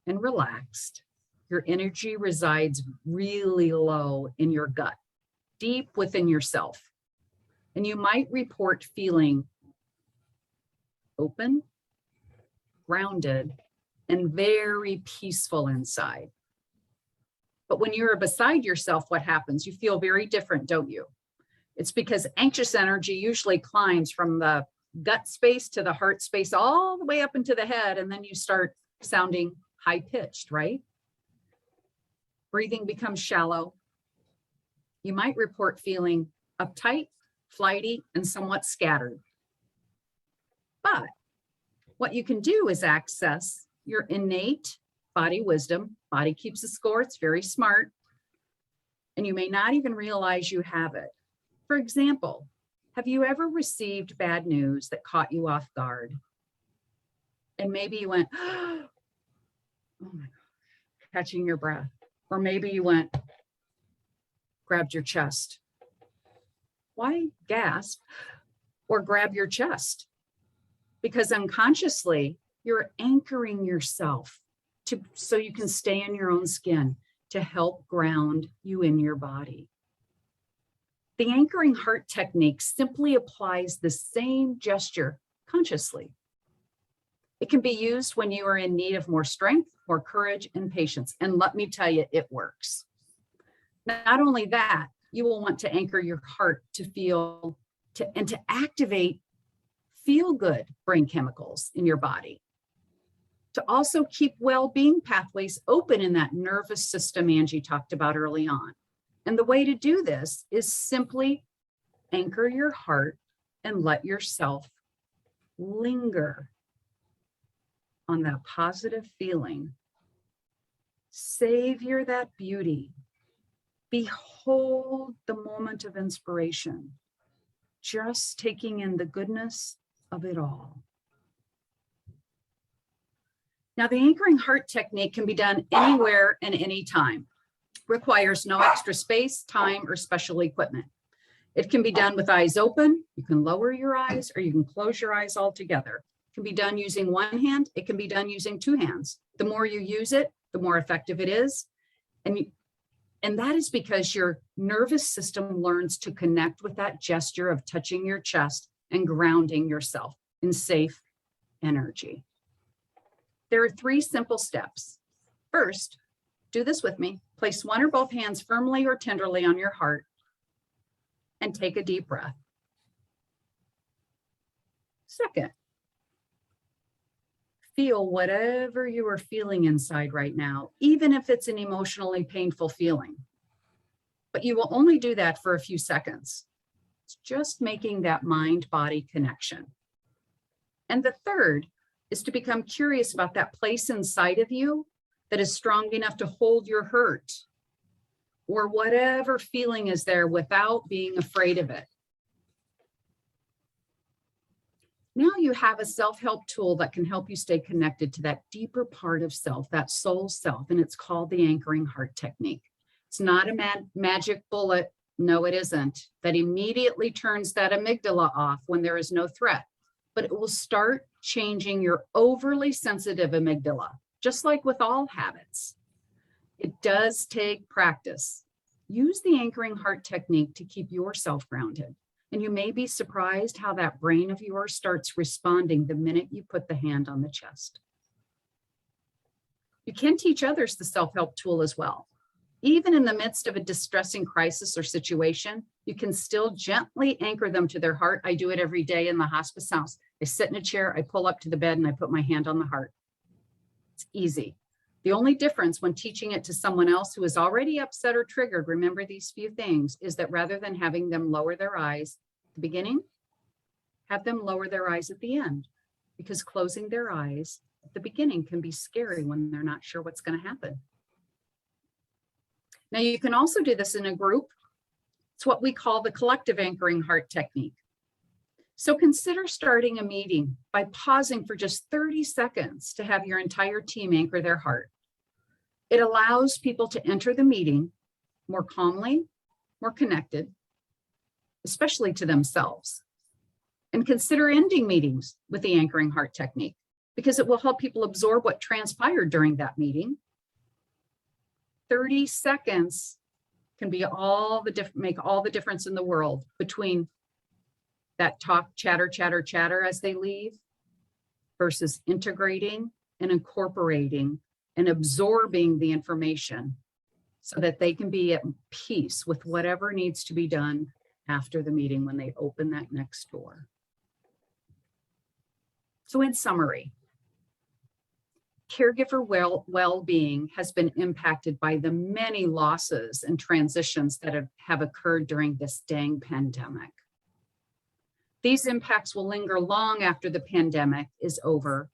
and relaxed, your energy resides really low in your gut, deep within yourself. And you might report feeling open, grounded, and very peaceful inside. But when you're beside yourself, what happens? You feel very different, don't you? It's because anxious energy usually climbs from the gut space to the heart space, all the way up into the head, and then you start sounding high pitched, right? Breathing becomes shallow. You might report feeling uptight, flighty, and somewhat scattered. But what you can do is access your innate body wisdom. Body keeps a score. It's very smart. And you may not even realize you have it. For example, have you ever received bad news that caught you off guard? And maybe you went, oh my God, catching your breath. Or maybe you went, grabbed your chest. Why gasp or grab your chest? Because unconsciously, you're anchoring yourself so you can stay in your own skin, to help ground you in your body. The anchoring heart technique simply applies the same gesture consciously. It can be used when you are in need of more strength, more courage, and patience. And let me tell you, it works. Not only that, you will want to anchor your heart to feel and to activate feel-good brain chemicals in your body. To also keep well-being pathways open in that nervous system Angie talked about early on. And the way to do this is simply anchor your heart and let yourself linger on that positive feeling. Savor that beauty. Behold the moment of inspiration. Just taking in the goodness of it all. Now, the anchoring heart technique can be done anywhere and anytime. Requires no extra space, time, or special equipment. It can be done with eyes open. You can lower your eyes or you can close your eyes altogether. It can be done using one hand. It can be done using two hands. The more you use it, the more effective it is. And that is because your nervous system learns to connect with that gesture of touching your chest and grounding yourself in safe energy. There are 3 simple steps. First, do this with me. Place one or both hands firmly or tenderly on your heart and take a deep breath. Second, feel whatever you are feeling inside right now, even if it's an emotionally painful feeling. But you will only do that for a few seconds. It's just making that mind-body connection. And the third is to become curious about that place inside of you that is strong enough to hold your hurt or whatever feeling is there without being afraid of it. Now you have a self-help tool that can help you stay connected to that deeper part of self, that soul self, and it's called the anchoring heart technique. It's not a magic bullet, no it isn't, that immediately turns that amygdala off when there is no threat, but it will start changing your overly sensitive amygdala, just like with all habits. It does take practice. Use the anchoring heart technique to keep yourself grounded. And you may be surprised how that brain of yours starts responding the minute you put the hand on the chest. You can teach others the self-help tool as well. Even in the midst of a distressing crisis or situation, you can still gently anchor them to their heart. I do it every day in the hospice house. I sit in a chair, I pull up to the bed, and I put my hand on the heart. It's easy. The only difference when teaching it to someone else who is already upset or triggered, remember these few things, is that rather than having them lower their eyes at the beginning, have them lower their eyes at the end, because closing their eyes at the beginning can be scary when they're not sure what's going to happen. Now you can also do this in a group. It's what we call the collective anchoring heart technique. So consider starting a meeting by pausing for just 30 seconds to have your entire team anchor their heart. It allows people to enter the meeting more calmly, more connected, especially to themselves. And consider ending meetings with the anchoring heart technique, because it will help people absorb what transpired during that meeting. 30 seconds can be make all the difference in the world between that talk, chatter as they leave versus integrating and incorporating and absorbing the information so that they can be at peace with whatever needs to be done after the meeting when they open that next door. So in summary, caregiver well-being has been impacted by the many losses and transitions that have occurred during this dang pandemic. These impacts will linger long after the pandemic is over,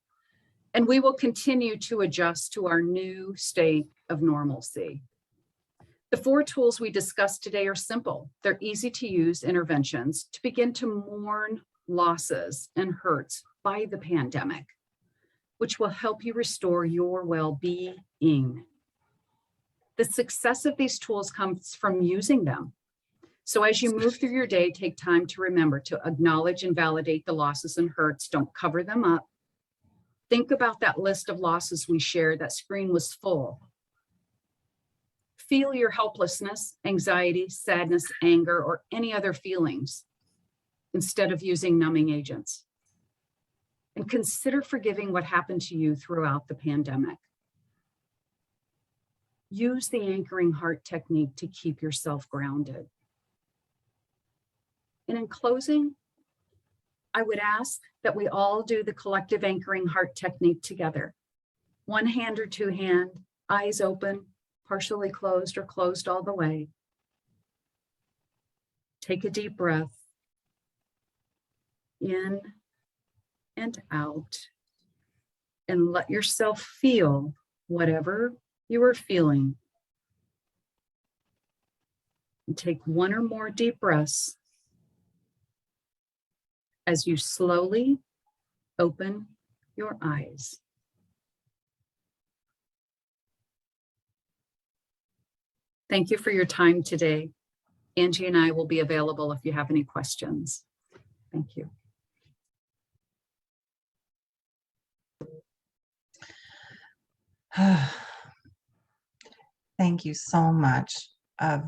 and we will continue to adjust to our new state of normalcy. The 4 tools we discussed today are simple. They're easy to use interventions to begin to mourn losses and hurts by the pandemic, which will help you restore your well-being. The success of these tools comes from using them. So as you move through your day, take time to remember to acknowledge and validate the losses and hurts. Don't cover them up. Think about that list of losses we shared. That screen was full. Feel your helplessness, anxiety, sadness, anger, or any other feelings instead of using numbing agents. And consider forgiving what happened to you throughout the pandemic. Use the anchoring heart technique to keep yourself grounded. And in closing, I would ask that we all do the collective anchoring heart technique together. 1 hand or 2 hand, eyes open, partially closed or closed all the way. Take a deep breath in and out, and let yourself feel whatever you are feeling. And take 1 or more deep breaths as you slowly open your eyes. Thank you for your time today. Angie and I will be available if you have any questions. Thank you. Thank you so much. A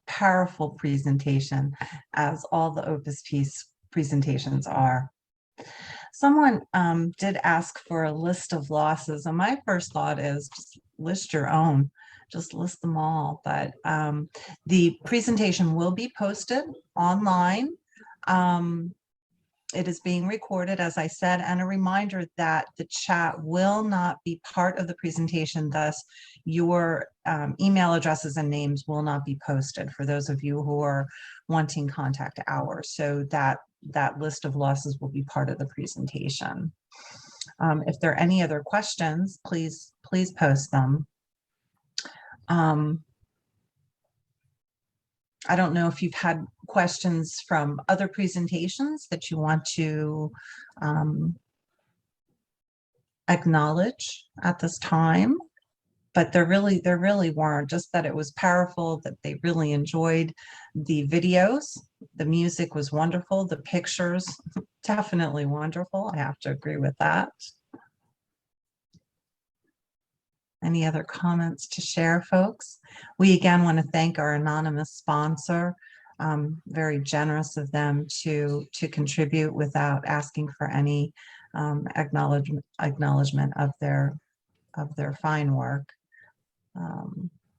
powerful presentation, as all the Opus Peace presentations are. Someone did ask for a list of losses, and my first thought is just list your own. Just list them all. But the presentation will be posted online. It is being recorded, as I said, and a reminder that the chat will not be part of the presentation. Thus, your email addresses and names will not be posted for those of you who are wanting contact hours. So that list of losses will be part of the presentation. If there are any other questions, please post them. I don't know if you've had questions from other presentations that you want to acknowledge at this time, but there really weren't. Just that it was powerful, that they really enjoyed the videos. The music was wonderful. The pictures, definitely wonderful. I have to agree with that. Any other comments to share, folks? We again want to thank our anonymous sponsor. Very generous of them to contribute without asking for any acknowledgement of their fine work.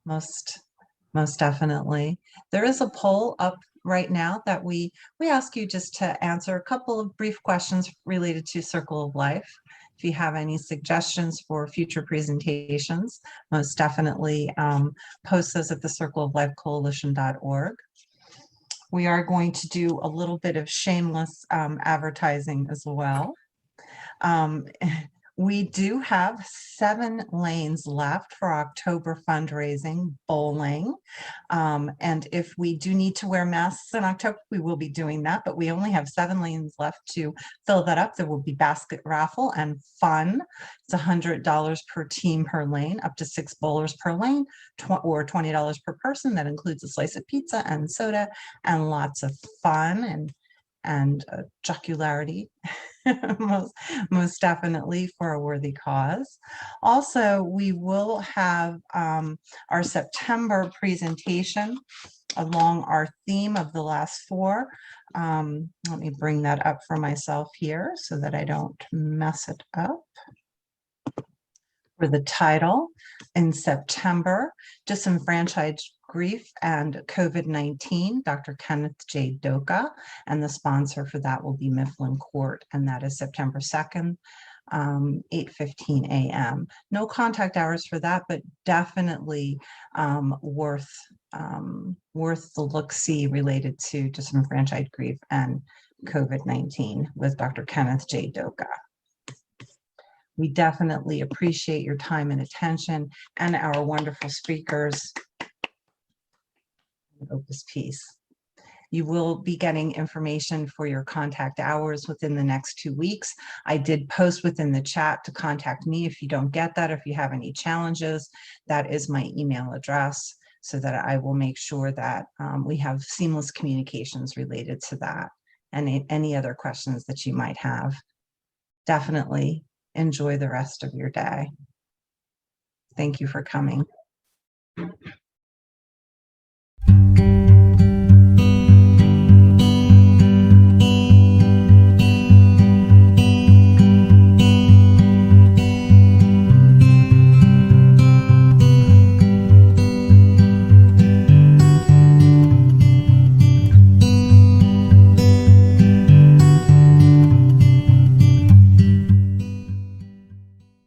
Most definitely. There is a poll up right now that we ask you just to answer a couple of brief questions related to Circle of Life. If you have any suggestions for future presentations, most definitely post those at the circleoflifecoalition.org. We are going to do a little bit of shameless advertising as well. We do have 7 lanes left for October fundraising bowling. And if we do need to wear masks in October, we will be doing that, but we only have 7 lanes left to fill that up. There will be basket raffle and fun. It's $100 per team per lane, up to 6 bowlers per lane, or $20 per person. That includes a slice of pizza and soda and lots of fun and jocularity. most definitely for a worthy cause. Also, we will have our September presentation along our theme of the last 4. Let me bring that up for myself here so that I don't mess it up. For the title in September, disenfranchised Grief and COVID-19, Dr. Kenneth J. Doka, and the sponsor for that will be Mifflin Court, and that is September 2nd, 8:15 a.m. No contact hours for that, but definitely worth the look-see related to disenfranchised grief and COVID-19 with Dr. Kenneth J. Doka. We definitely appreciate your time and attention and our wonderful speakers. Opus piece. You will be getting information for your contact hours within the next 2 weeks. I did post within the chat to contact me if you don't get that, if you have any challenges. That is my email address, so that I will make sure that we have seamless communications related to that and any other questions that you might have. Definitely enjoy the rest of your day. Thank you for coming.